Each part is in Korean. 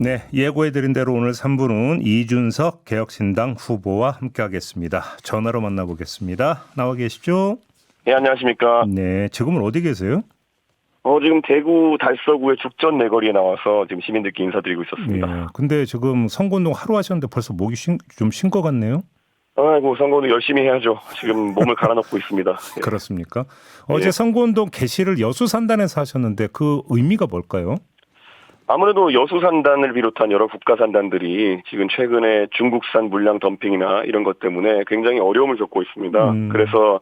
네, 예고해드린 대로 오늘 3부는 이준석 개혁신당 후보와 함께하겠습니다. 전화로 만나보겠습니다. 나와 계시죠? 네, 안녕하십니까. 네, 지금은 어디 계세요? 지금 대구 달서구의 죽전 내거리에 나와서 지금 시민들께 인사드리고 있었습니다. 네, 근데 지금 선거운동 하루 하셨는데 벌써 목이 좀 쉰 것 같네요? 아이고, 선거는 열심히 해야죠. 지금 몸을 갈아넣고 있습니다. 예. 그렇습니까? 어제 선거운동 개시를 여수산단에서 하셨는데 그 의미가 뭘까요? 아무래도 여수산단을 비롯한 여러 국가산단들이 지금 최근에 중국산 물량 덤핑이나 이런 것 때문에 굉장히 어려움을 겪고 있습니다. 그래서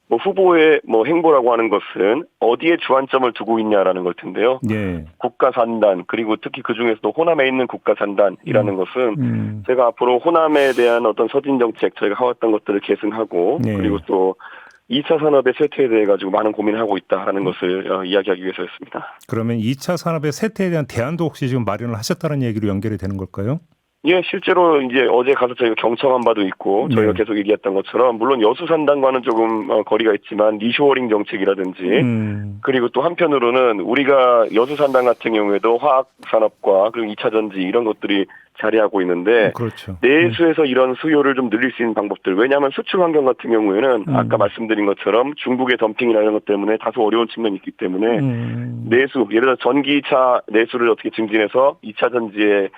후보의 행보라고 하는 것은 어디에 주안점을 두고 있냐라는 걸 텐데요. 예. 국가산단, 그리고 특히 그중에서도 호남에 있는 국가산단이라는 것은 제가 앞으로 호남에 대한 어떤 서진 정책, 저희가 해왔던 것들을 계승하고 네. 그리고 또 2차 산업의 쇠퇴에 대해 가지고 많은 고민을 하고 있다라는 것을 이야기하기 위해서였습니다. 그러면 2차 산업의 쇠퇴에 대한 대안도 혹시 지금 마련을 하셨다는 얘기로 연결이 되는 걸까요? 예, 실제로 이제 어제 가서 저희가 경청한 바도 있고 저희가 계속 얘기했던 것처럼 물론 여수산단과는 조금 거리가 있지만 리쇼어링 정책이라든지 그리고 또 한편으로는 우리가 여수산단 같은 경우에도 화학산업과 그리고 2차 전지 이런 것들이 자리하고 있는데 그렇죠. 내수에서 이런 수요를 좀 늘릴 수 있는 방법들, 왜냐하면 수출 환경 같은 경우에는 아까 말씀드린 것처럼 중국의 덤핑이나 이런 것 때문에 다소 어려운 측면이 있기 때문에 내수, 예를 들어 전기차 내수를 어떻게 증진해서 2차 전지에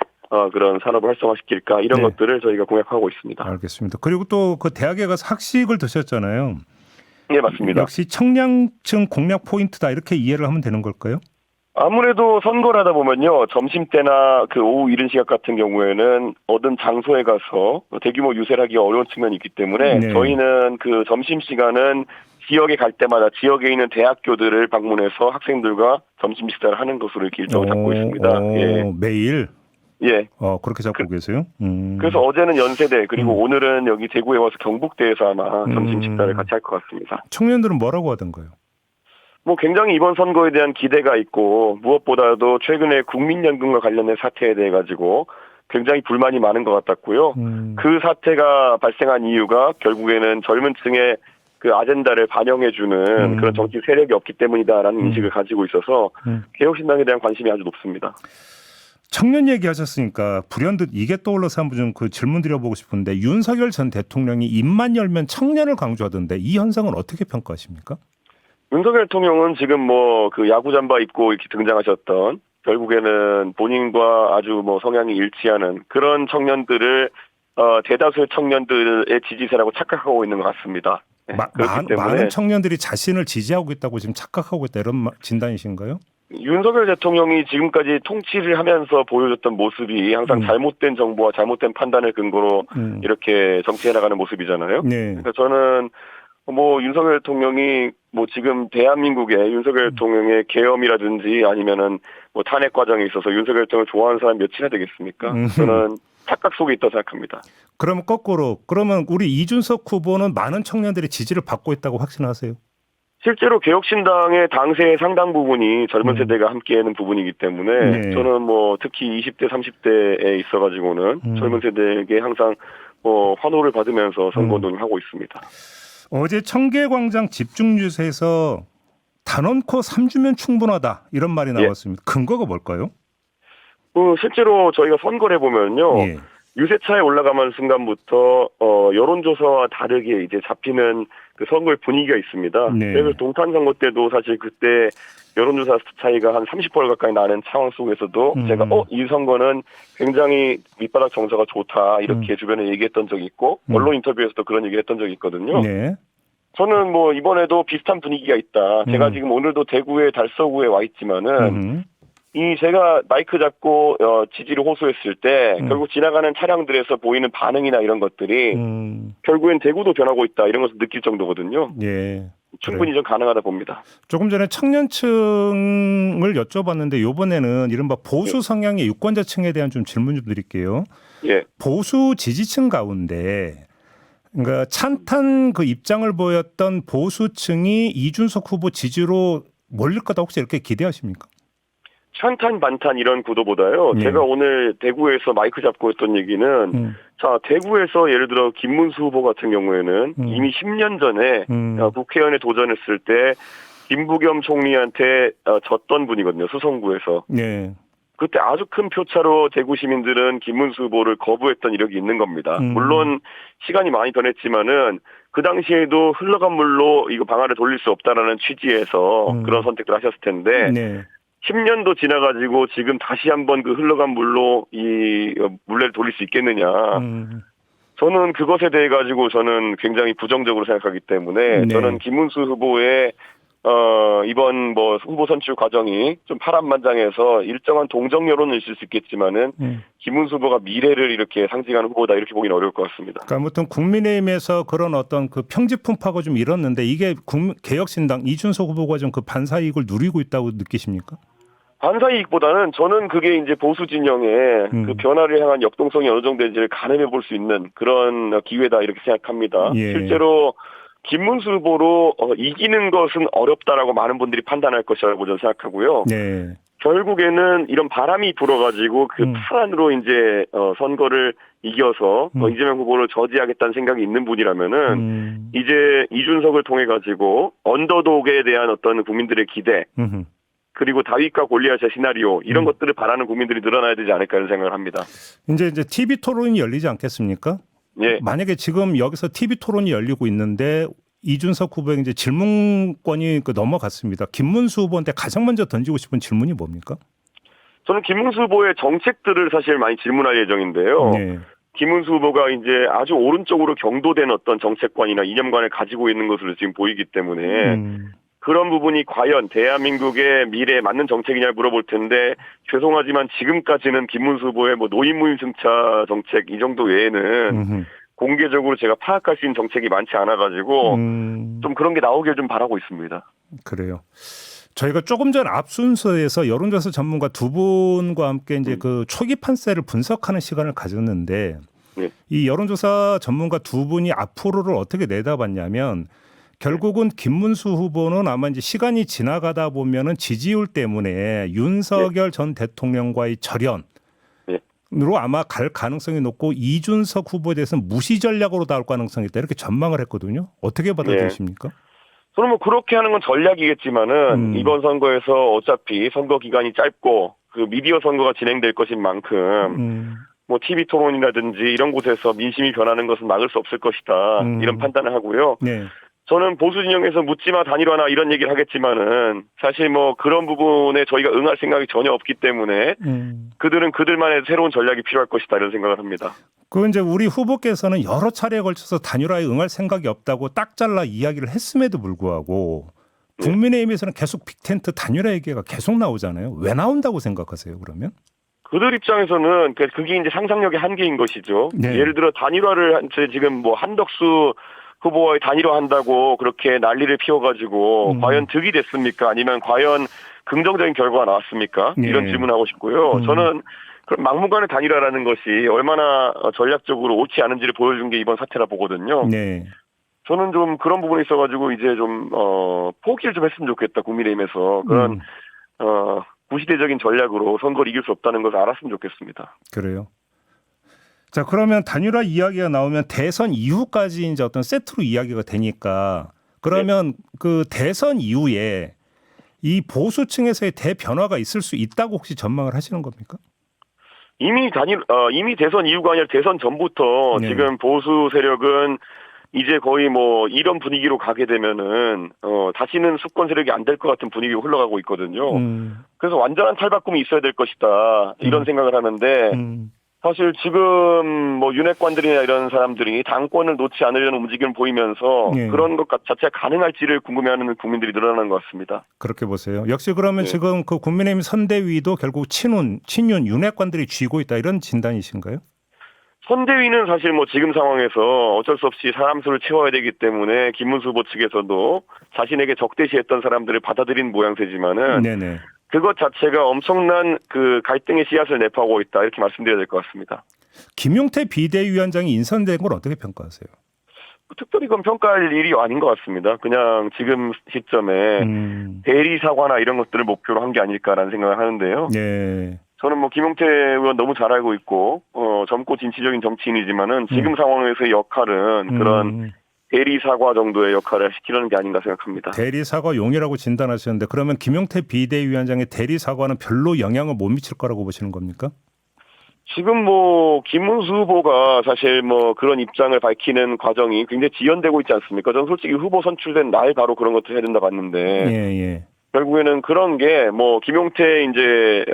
그런 산업을 활성화시킬까 이런 것들을 저희가 공약하고 있습니다. 알겠습니다. 그리고 또 그 대학에 가서 학식을 드셨잖아요. 네, 맞습니다. 역시 청량층 공략 포인트다 이렇게 이해를 하면 되는 걸까요? 아무래도 선거를 하다 보면요, 점심때나 그 오후 이른 시각 같은 경우에는 어떤 장소에 가서 대규모 유세를 하기가 어려운 측면이 있기 때문에 저희는 그 점심시간은 지역에 갈 때마다 지역에 있는 대학교들을 방문해서 학생들과 점심 식사를 하는 것으로 이렇게 일정을 잡고 있습니다. 예. 매일? 예. 그렇게 잡고 계세요? 그래서 어제는 연세대, 그리고 오늘은 여기 대구에 와서 경북대에서 아마 점심 식사를 같이 할 것 같습니다. 청년들은 뭐라고 하던가요? 굉장히 이번 선거에 대한 기대가 있고, 무엇보다도 최근에 국민연금과 관련된 사태에 대해 가지고 굉장히 불만이 많은 것 같았고요. 그 사태가 발생한 이유가 결국에는 젊은 층의 그 아젠다를 반영해주는 그런 정치 세력이 없기 때문이다라는 인식을 가지고 있어서 개혁신당에 대한 관심이 아주 높습니다. 청년 얘기하셨으니까 불현듯 이게 떠올라서 한번 좀 그 질문 드려보고 싶은데, 윤석열 전 대통령이 입만 열면 청년을 강조하던데 이 현상은 어떻게 평가하십니까? 윤석열 대통령은 지금 그 야구 잠바 입고 이렇게 등장하셨던, 결국에는 본인과 아주 성향이 일치하는 그런 청년들을 대다수의 청년들의 지지세라고 착각하고 있는 것 같습니다. 그렇기 때문에 많은 청년들이 자신을 지지하고 있다고 지금 착각하고 있다 이런 진단이신가요? 윤석열 대통령이 지금까지 통치를 하면서 보여줬던 모습이 항상 잘못된 정보와 잘못된 판단을 근거로 이렇게 정치해 나가는 모습이잖아요. 네. 그러니까 저는 윤석열 대통령이 지금 대한민국의 윤석열 대통령의 계엄이라든지 아니면은 탄핵 과정에 있어서 윤석열 대통령을 좋아하는 사람 몇이나 되겠습니까? 저는 착각 속에 있다고 생각합니다. 그러면 거꾸로, 그러면 우리 이준석 후보는 많은 청년들의 지지를 받고 있다고 확신하세요? 실제로 개혁신당의 당세의 상당 부분이 젊은 세대가 함께하는 부분이기 때문에 저는 특히 20대, 30대에 있어가지고는 젊은 세대에게 항상 환호를 받으면서 선거운동을 하고 있습니다. 어제 청계광장 집중유세에서 단언코 3주면 충분하다 이런 말이 나왔습니다. 근거가 뭘까요? 실제로 저희가 선거를 해보면요. 유세차에 올라가는 순간부터 여론조사와 다르게 이제 잡히는 그 선거의 분위기가 있습니다. 그래서 동탄 선거 때도 사실 그때 여론조사 차이가 한 30% 가까이 나는 상황 속에서도 제가 이 선거는 굉장히 밑바닥 정서가 좋다 이렇게 주변에 얘기했던 적이 있고 언론 인터뷰에서도 그런 얘기를 했던 적이 있거든요. 저는 이번에도 비슷한 분위기가 있다. 제가 지금 오늘도 대구의 달서구에 와 있지만은 제가 마이크 잡고 지지를 호소했을 때 결국 지나가는 차량들에서 보이는 반응이나 이런 것들이 결국엔 대구도 변하고 있다 이런 것을 느낄 정도거든요. 충분히 좀 가능하다 봅니다. 조금 전에 청년층을 여쭤봤는데 이번에는 이른바 보수 성향의 유권자층에 대한 좀 질문 좀 드릴게요. 보수 지지층 가운데 그러니까 찬탄 그 입장을 보였던 보수층이 이준석 후보 지지로 몰릴 거다 혹시 이렇게 기대하십니까? 찬탄 반탄 이런 구도보다요. 제가 오늘 대구에서 마이크 잡고 했던 얘기는 자, 대구에서 예를 들어 김문수 후보 같은 경우에는 이미 10년 전에 국회의원에 도전했을 때 김부겸 총리한테 졌던 분이거든요. 수성구에서. 그때 아주 큰 표차로 대구 시민들은 김문수 후보를 거부했던 이력이 있는 겁니다. 물론 시간이 많이 변했지만은 그 당시에도 흘러간 물로 이거 방아를 돌릴 수 없다라는 취지에서 그런 선택을 하셨을 텐데 네. 10년도 지나가지고 지금 다시 한번 그 흘러간 물로 이 물레를 돌릴 수 있겠느냐. 저는 그것에 대해 가지고 저는 굉장히 부정적으로 생각하기 때문에 네. 저는 김문수 후보의 이번 뭐 후보 선출 과정이 좀 파란만장해서 일정한 동정 여론은 있을 수 있겠지만은 김문수 후보가 미래를 이렇게 상징하는 후보다 이렇게 보기는 어려울 것 같습니다. 그러니까 아무튼 국민의힘에서 그런 어떤 그 평지풍파가 좀 일었는데 이게 개혁신당 이준석 후보가 좀 그 반사 이익을 누리고 있다고 느끼십니까? 반사 이익보다는 저는 그게 이제 보수 진영의 그 변화를 향한 역동성이 어느 정도인지를 가늠해 볼 수 있는 그런 기회다 이렇게 생각합니다. 예. 실제로 김문수 후보로 이기는 것은 어렵다라고 많은 분들이 판단할 것이라고 저는 생각하고요. 네. 결국에는 이런 바람이 불어가지고 그 파란으로 이제 선거를 이겨서 이재명 후보를 저지하겠다는 생각이 있는 분이라면은 이제 이준석을 통해 가지고 언더독에 대한 어떤 국민들의 기대 그리고 다윗과 골리앗의 시나리오 이런 것들을 바라는 국민들이 늘어나야 되지 않을까 이런 생각을 합니다. 이제 TV 토론이 열리지 않겠습니까? 예. 만약에 지금 여기서 TV 토론이 열리고 있는데 이준석 후보에게 이제 질문권이 넘어갔습니다. 김문수 후보한테 가장 먼저 던지고 싶은 질문이 뭡니까? 저는 김문수 후보의 정책들을 사실 많이 질문할 예정인데요. 네. 김문수 후보가 이제 아주 오른쪽으로 경도된 어떤 정책관이나 이념관을 가지고 있는 것으로 지금 보이기 때문에 그런 부분이 과연 대한민국의 미래에 맞는 정책이냐를 물어볼 텐데 죄송하지만 지금까지는 김문수 후보의 뭐 노인무임 승차 정책 이 정도 외에는 공개적으로 제가 파악할 수 있는 정책이 많지 않아가지고 좀 그런 게 나오길 좀 바라고 있습니다. 그래요. 저희가 조금 전 앞 순서에서 여론조사 전문가 두 분과 함께 이제 그 초기 판세를 분석하는 시간을 가졌는데 이 여론조사 전문가 두 분이 앞으로를 어떻게 내다봤냐면 결국은 김문수 후보는 아마 이제 시간이 지나가다 보면은 지지율 때문에 윤석열 전 대통령과의 절연으로 아마 갈 가능성이 높고 이준석 후보에 대해서는 무시 전략으로 나올 가능성이 있다 이렇게 전망을 했거든요. 어떻게 받아들이십니까? 저는 뭐 그렇게 하는 건 전략이겠지만은 이번 선거에서 어차피 선거 기간이 짧고 그 미디어 선거가 진행될 것인 만큼 뭐 TV 토론이라든지 이런 곳에서 민심이 변하는 것은 막을 수 없을 것이다 이런 판단을 하고요. 네. 저는 보수 진영에서 묻지마 단일화나 이런 얘기를 하겠지만은 사실 뭐 그런 부분에 저희가 응할 생각이 전혀 없기 때문에 그들은 그들만의 새로운 전략이 필요할 것이다 이런 생각을 합니다. 그 이제 우리 후보께서는 여러 차례에 걸쳐서 단일화에 응할 생각이 없다고 딱 잘라 이야기를 했음에도 불구하고 국민의힘에서는 계속 빅텐트 단일화 얘기가 계속 나오잖아요. 왜 나온다고 생각하세요? 그러면? 그들 입장에서는 그게 이제 상상력의 한계인 것이죠. 네. 예를 들어 단일화를 지금 뭐 한덕수 후보와의 단일화한다고 그렇게 난리를 피워가지고 과연 득이 됐습니까? 아니면 과연 긍정적인 결과가 나왔습니까? 이런 질문하고 싶고요. 저는 그럼 막무가내 단일화라는 것이 얼마나 전략적으로 옳지 않은지를 보여준 게 이번 사태라 보거든요. 네. 저는 좀 그런 부분에 있어가지고 이제 좀 포기를 좀 했으면 좋겠다. 국민의힘에서 그런 구시대적인 전략으로 선거를 이길 수 없다는 것을 알았으면 좋겠습니다. 그래요. 자, 그러면 단일화 이야기가 나오면 대선 이후까지 이제 어떤 세트로 이야기가 되니까 그러면 그 대선 이후에 이 보수층에서의 대변화가 있을 수 있다고 혹시 전망을 하시는 겁니까? 이미 대선 이후가 아니라 대선 전부터 지금 보수 세력은 이제 거의 뭐 이런 분위기로 가게 되면은 다시는 수권 세력이 안 될 것 같은 분위기로 흘러가고 있거든요. 그래서 완전한 탈바꿈이 있어야 될 것이다 이런 생각을 하는데 사실 지금 뭐 윤핵관들이나 이런 사람들이 당권을 놓지 않으려는 움직임을 보이면서 그런 것 자체가 가능할지를 궁금해하는 국민들이 늘어나는 것 같습니다. 그렇게 보세요. 역시 그러면 지금 그 국민의힘 선대위도 결국 친윤 윤핵관들이 쥐고 있다 이런 진단이신가요? 선대위는 사실 뭐 지금 상황에서 어쩔 수 없이 사람 수를 채워야 되기 때문에 김문수 후보 측에서도 자신에게 적대시했던 사람들을 받아들인 모양새지만은 그것 자체가 엄청난 그 갈등의 씨앗을 내포하고 있다 이렇게 말씀드려야 될 것 같습니다. 김용태 비대위원장이 인선된 걸 어떻게 평가하세요? 특별히 그건 평가할 일이 아닌 것 같습니다. 그냥 지금 시점에 대리 사과나 이런 것들을 목표로 한 게 아닐까라는 생각을 하는데요. 저는 뭐 김용태 의원 너무 잘 알고 있고 젊고 진취적인 정치인이지만은 지금 상황에서의 역할은 그런 대리사과 정도의 역할을 시키려는 게 아닌가 생각합니다. 대리사과용이라고 진단하셨는데 그러면 김용태 비대위원장의 대리사과는 별로 영향을 못 미칠 거라고 보시는 겁니까? 지금 뭐 김문수 후보가 사실 뭐 그런 입장을 밝히는 과정이 굉장히 지연되고 있지 않습니까? 저는 솔직히 후보 선출된 날 바로 그런 것도 해야 된다 봤는데 예. 결국에는 그런 게 뭐 김용태 이제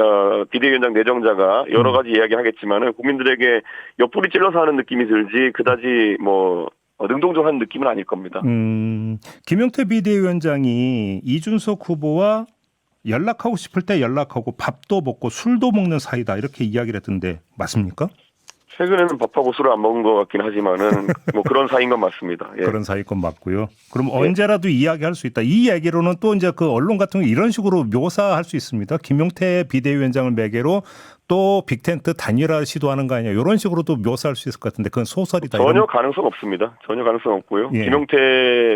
비대위원장 내정자가 여러 가지 이야기 하겠지만은 국민들에게 옆구리 찔러서 하는 느낌이 들지 그다지 뭐 능동적인 느낌은 아닐 겁니다. 김용태 비대위원장이 이준석 후보와 연락하고 싶을 때 연락하고 밥도 먹고 술도 먹는 사이다 이렇게 이야기를 했던데 맞습니까? 최근에는 밥하고 술을 안 먹은 것 같긴 하지만은 뭐 그런 사이인 건 맞습니다. 예. 그런 사이인 건 맞고요. 그럼 언제라도 이야기할 수 있다. 이 얘기로는 또 이제 그 언론 같은 거 이런 식으로 묘사할 수 있습니다. 김용태 비대위원장을 매개로 또 빅텐트 단일화 시도하는 거 아니냐 이런 식으로도 묘사할 수 있을 것 같은데 그건 소설이다. 전혀 가능성 없습니다. 전혀 가능성 없고요. 예. 김용태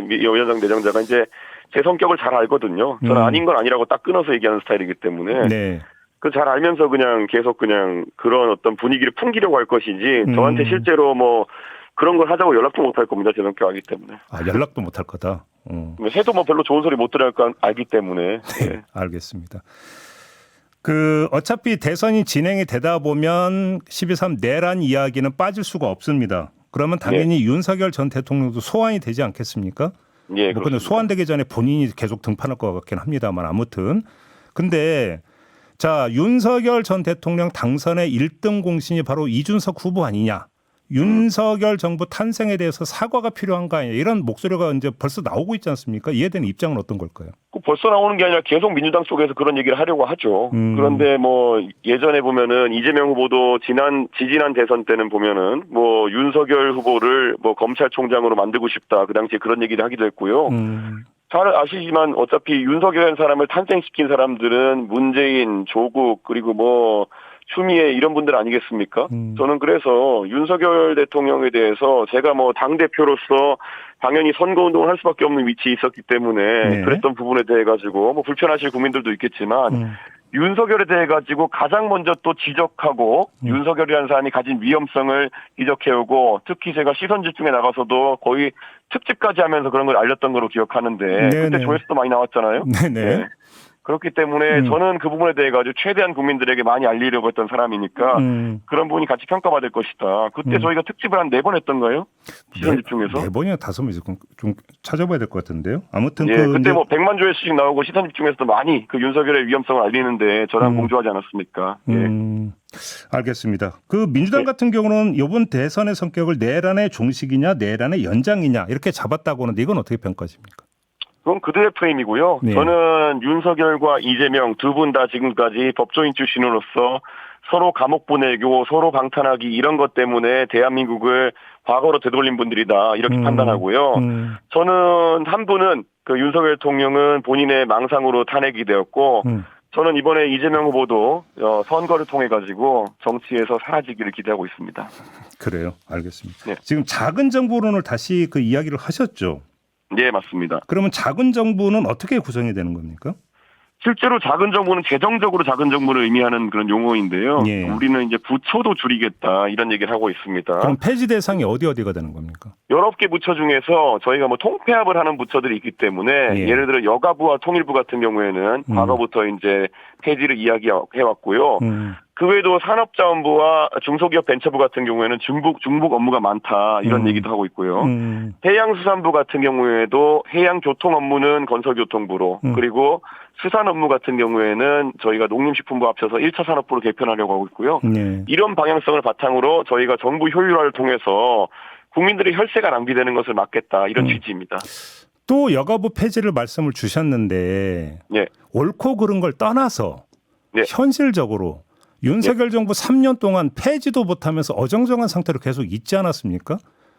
위원장 내정자가 이제 제 성격을 잘 알거든요. 저는 아닌 건 아니라고 딱 끊어서 얘기하는 스타일이기 때문에 네. 그 잘 알면서 그냥 계속 그냥 그런 어떤 분위기를 풍기려고 할 것이지 저한테 실제로 뭐 그런 걸 하자고 연락도 못 할 겁니다. 제 성격 알기 때문에. 아 연락도 못 할 거다. 해도 뭐 별로 좋은 소리 못 들을 거 알기 때문에. 네, 알겠습니다. 그 어차피 대선이 진행이 되다 보면 12.3 내란 이야기는 빠질 수가 없습니다. 그러면 당연히 윤석열 전 대통령도 소환이 되지 않겠습니까? 예. 뭐 근데 소환되기 전에 본인이 계속 등판할 것 같긴 합니다만 아무튼 근데 자 윤석열 전 대통령 당선의 1등 공신이 바로 이준석 후보 아니냐? 윤석열 정부 탄생에 대해서 사과가 필요한 거 아니냐 이런 목소리가 이제 벌써 나오고 있지 않습니까? 이에 대한 입장은 어떤 걸까요? 벌써 나오는 게 아니라 계속 민주당 쪽에서 그런 얘기를 하려고 하죠. 그런데 뭐 예전에 보면은 이재명 후보도 지지난 대선 때는 보면은 뭐 윤석열 후보를 뭐 검찰총장으로 만들고 싶다. 그 당시에 그런 얘기를 하기도 했고요. 잘 아시지만 어차피 윤석열이라는 사람을 탄생시킨 사람들은 문재인, 조국 그리고 뭐 추미애 이런 분들 아니겠습니까? 저는 그래서 윤석열 대통령에 대해서 제가 뭐 당대표로서 당연히 선거운동을 할 수밖에 없는 위치에 있었기 때문에 그랬던 부분에 대해 가지고 뭐 불편하실 국민들도 있겠지만 윤석열에 대해 가지고 가장 먼저 또 지적하고 윤석열이라는 사람이 가진 위험성을 지적해오고 특히 제가 시선 집중에 나가서도 거의 특집까지 하면서 그런 걸 알렸던 거로 기억하는데 그때 조회수도 많이 나왔잖아요. 네. 그렇기 때문에 저는 그 부분에 대해 가지고 최대한 국민들에게 많이 알리려고 했던 사람이니까 그런 부분이 같이 평가받을 것이다. 그때 저희가 특집을 한 4번 했던 거예요. 시선 집중해서. 4번이나 5번이죠. 좀 찾아봐야 될 것 같은데요. 아무튼 예, 그때 뭐 100만 조회수씩 나오고 시선 집중해서도 많이 그 윤석열의 위험성을 알리는데 저랑 공조하지 않았습니까? 예. 알겠습니다. 그 민주당 같은 경우는 이번 대선의 성격을 내란의 종식이냐 내란의 연장이냐 이렇게 잡았다고 하는데 이건 어떻게 평가하십니까? 그건 그들의 프레임이고요. 저는 윤석열과 이재명 두 분 다 지금까지 법조인 출신으로서 서로 감옥 보내고 서로 방탄하기 이런 것 때문에 대한민국을 과거로 되돌린 분들이다 이렇게 판단하고요. 저는 한 분은 그 윤석열 대통령은 본인의 망상으로 탄핵이 되었고 저는 이번에 이재명 후보도 선거를 통해 가지고 정치에서 사라지기를 기대하고 있습니다. 그래요. 알겠습니다. 네. 지금 작은 정부론을 다시 그 이야기를 하셨죠? 네, 맞습니다. 그러면 작은 정부는 어떻게 구성이 되는 겁니까? 실제로 작은 정부는 재정적으로 작은 정부를 의미하는 그런 용어인데요. 우리는 이제 부처도 줄이겠다 이런 얘기를 하고 있습니다. 그럼 폐지 대상이 어디가 되는 겁니까? 여러 개 부처 중에서 저희가 뭐 통폐합을 하는 부처들이 있기 때문에 예를 들어 여가부와 통일부 같은 경우에는 과거부터 이제 폐지를 이야기해왔고요. 그 외에도 산업자원부와 중소기업 벤처부 같은 경우에는 중복 업무가 많다 이런 얘기도 하고 있고요. 해양수산부 같은 경우에도 해양교통 업무는 건설교통부로 그리고 수산 업무 같은 경우에는 저희가 농림식품부 합쳐서 1차 산업부로 개편하려고 하고 있고요. 이런 방향성을 바탕으로 저희가 정부 효율화를 통해서 국민들의 혈세가 낭비되는 것을 막겠다 이런 취지입니다. 또 여가부 폐지를 말씀을 주셨는데 옳고 그른 걸 떠나서 현실적으로 윤석열 정부 3년 동안 폐지도 못하면서 어정쩡한 상태로 계속 있지 않았습니까?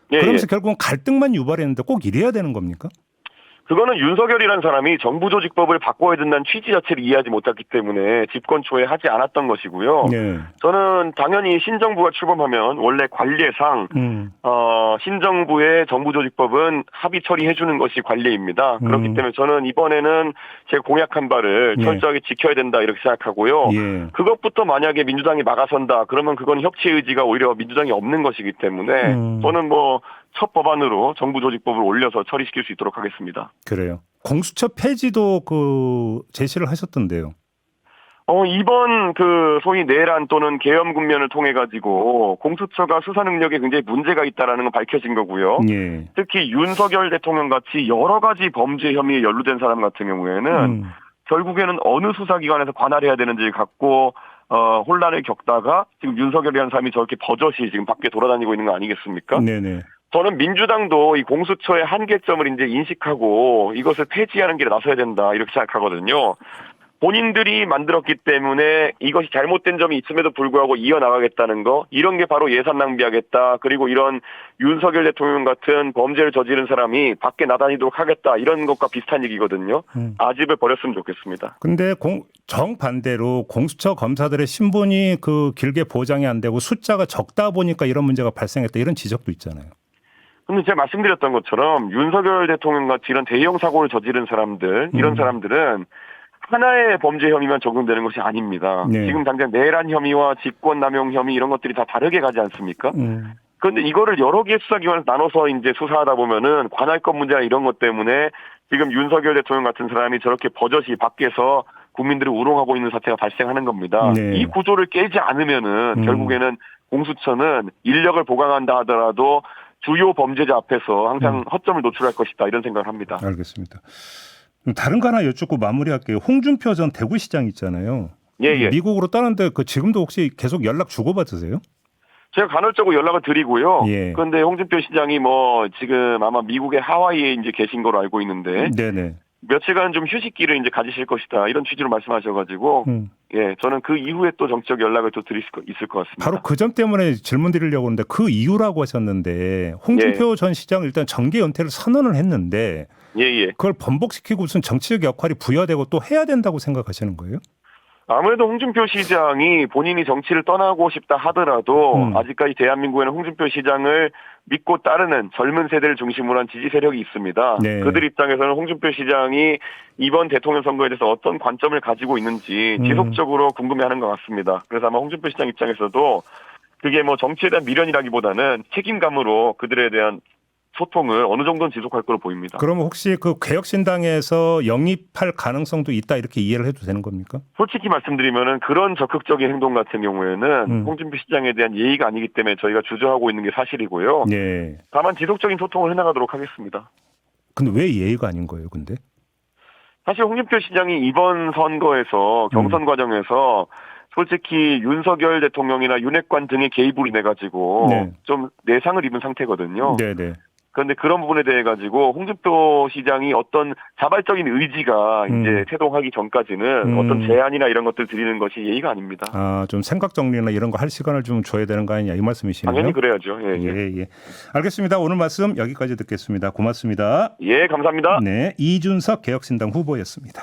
그러면서 결국은 갈등만 유발했는데 꼭 이래야 되는 겁니까? 그거는 윤석열이라는 사람이 정부조직법을 바꿔야 된다는 취지 자체를 이해하지 못했기 때문에 집권 초에 하지 않았던 것이고요. 저는 당연히 신정부가 출범하면 원래 관례상 신정부의 정부조직법은 합의 처리해주는 것이 관례입니다. 그렇기 때문에 저는 이번에는 제가 공약한 바를 철저하게 지켜야 된다 이렇게 생각하고요. 그것부터 만약에 민주당이 막아선다 그러면 그건 협치 의지가 오히려 민주당이 없는 것이기 때문에 저는 뭐 첫 법안으로 정부 조직법을 올려서 처리시킬 수 있도록 하겠습니다. 그래요. 공수처 폐지도 제시를 하셨던데요. 이번 소위 내란 또는 계엄 국면을 통해 가지고 공수처가 수사 능력에 굉장히 문제가 있다라는 건 밝혀진 거고요. 예. 특히 윤석열 대통령 같이 여러 가지 범죄 혐의에 연루된 사람 같은 경우에는 결국에는 어느 수사기관에서 관할해야 되는지 갖고 혼란을 겪다가 지금 윤석열이라는 사람이 저렇게 버젓이 지금 밖에 돌아다니고 있는 거 아니겠습니까? 네네. 저는 민주당도 이 공수처의 한계점을 이제 인식하고 이것을 폐지하는 길에 나서야 된다 이렇게 생각하거든요. 본인들이 만들었기 때문에 이것이 잘못된 점이 있음에도 불구하고 이어나가겠다는 거, 이런 게 바로 예산 낭비하겠다. 그리고 이런 윤석열 대통령 같은 범죄를 저지른 사람이 밖에 나다니도록 하겠다. 이런 것과 비슷한 얘기거든요. 아집을 버렸으면 좋겠습니다. 근데 정반대로 공수처 검사들의 신분이 길게 보장이 안 되고 숫자가 적다 보니까 이런 문제가 발생했다. 이런 지적도 있잖아요. 근데 제가 말씀드렸던 것처럼 윤석열 대통령 같이 이런 대형 사고를 저지른 사람들, 이런 사람들은 하나의 범죄 혐의만 적용되는 것이 아닙니다. 네. 지금 당장 내란 혐의와 직권남용 혐의 이런 것들이 다 다르게 가지 않습니까? 그런데 이거를 여러 개의 수사기관에서 나눠서 이제 수사하다 보면은 관할권 문제나 이런 것 때문에 지금 윤석열 대통령 같은 사람이 저렇게 버젓이 밖에서 국민들을 우롱하고 있는 사태가 발생하는 겁니다. 네. 이 구조를 깨지 않으면은 결국에는 공수처는 인력을 보강한다 하더라도 주요 범죄자 앞에서 항상 허점을 노출할 것이다 이런 생각을 합니다. 알겠습니다. 다른 거 하나 여쭙고 마무리할게요. 홍준표 전 대구시장 있잖아요. 예. 미국으로 떠났는데 지금도 혹시 계속 연락 주고받으세요? 제가 간헐적으로 연락을 드리고요. 예. 그런데 홍준표 시장이 지금 아마 미국의 하와이에 이제 계신 걸로 알고 있는데. 네네. 며칠간 좀 휴식기를 이제 가지실 것이다 이런 취지로 말씀하셔가지고 예 저는 그 이후에 또 정치적 연락을 또 드릴 수 있을 것 같습니다. 바로 그 점 때문에 질문 드리려고 하는데 그 이유라고 하셨는데 홍준표 전 시장 일단 정계 은퇴를 선언을 했는데 그걸 번복시키고 무슨 정치적 역할이 부여되고 또 해야 된다고 생각하시는 거예요? 아무래도 홍준표 시장이 본인이 정치를 떠나고 싶다 하더라도 아직까지 대한민국에는 홍준표 시장을 믿고 따르는 젊은 세대를 중심으로 한 지지 세력이 있습니다. 네. 그들 입장에서는 홍준표 시장이 이번 대통령 선거에 대해서 어떤 관점을 가지고 있는지 지속적으로 궁금해하는 것 같습니다. 그래서 아마 홍준표 시장 입장에서도 그게 정치에 대한 미련이라기보다는 책임감으로 그들에 대한 소통을 어느 정도는 지속할 거로 보입니다. 그러면 혹시 개혁신당에서 영입할 가능성도 있다 이렇게 이해를 해도 되는 겁니까? 솔직히 말씀드리면은 그런 적극적인 행동 같은 경우에는 홍준표 시장에 대한 예의가 아니기 때문에 저희가 주저하고 있는 게 사실이고요. 네. 다만 지속적인 소통을 해나가도록 하겠습니다. 근데 왜 예의가 아닌 거예요, 근데? 사실 홍준표 시장이 이번 선거에서 경선 과정에서 솔직히 윤석열 대통령이나 윤핵관 등의 개입으로 인해 가지고 좀 내상을 입은 상태거든요. 네네. 그런데 그런 부분에 대해 가지고 홍준표 시장이 어떤 자발적인 의지가 이제 태동하기 전까지는 어떤 제안이나 이런 것들 드리는 것이 예의가 아닙니다. 좀 생각 정리나 이런 거 할 시간을 좀 줘야 되는 거 아니냐 이 말씀이시네요. 당연히 그래야죠. 예. 알겠습니다. 오늘 말씀 여기까지 듣겠습니다. 고맙습니다. 예, 감사합니다. 네, 이준석 개혁신당 후보였습니다.